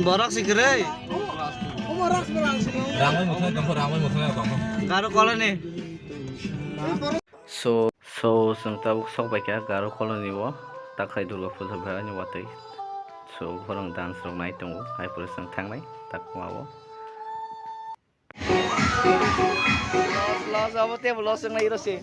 Borak sih gerai. Garo koloni. So जों दा sok baikya garo koloni wo takai durga puja bhani watai. So horong dance rong nai tongo hai pura sang thangnai tak mawo. Los abo te los sang nai rosi.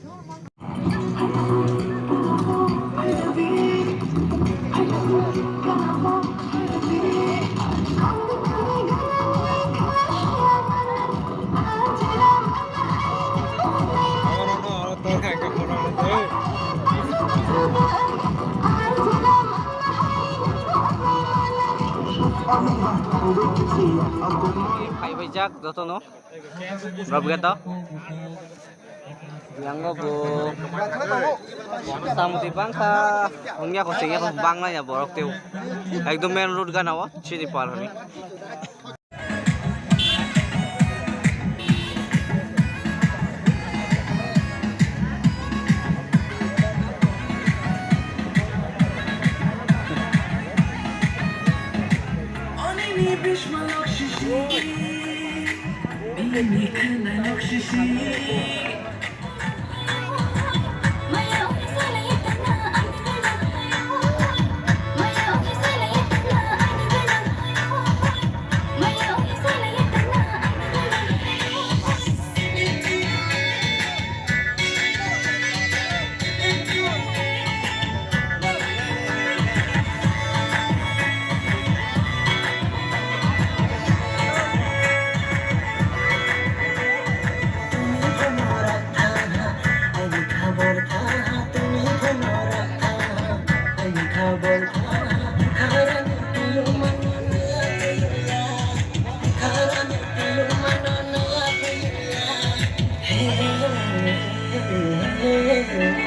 Hai bajak joto no rob gato yang bu samuti bangka ongnya ko singnya ko bangla ya borok teu ekdom main road ga nawa chini par hobi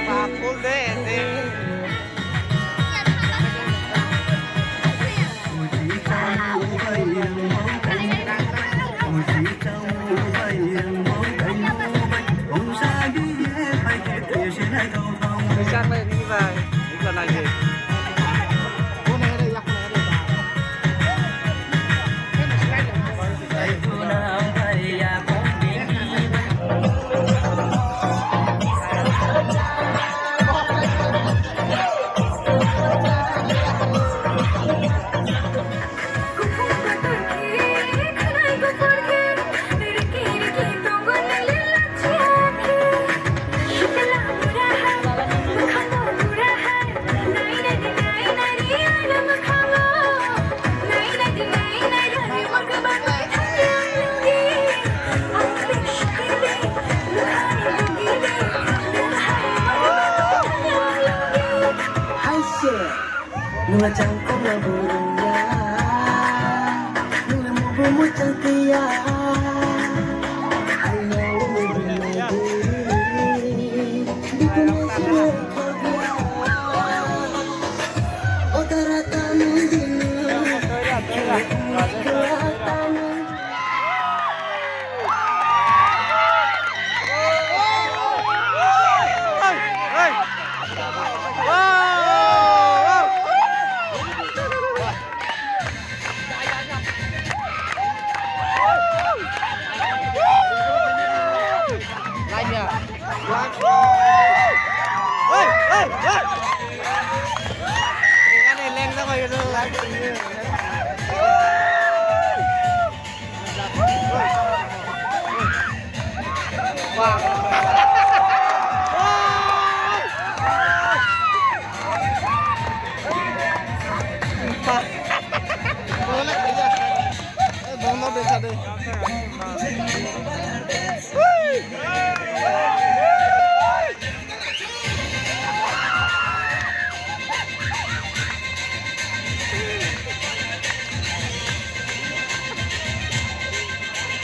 Pakul deh, Bisa ini bang, iklan lagi. Nua cangkong la burungnya, nua mubumu cantia, ayo lagi, bikin semua bahagia. Oh daratan dini, kelihatan. Boleh aja. Bono desa deh.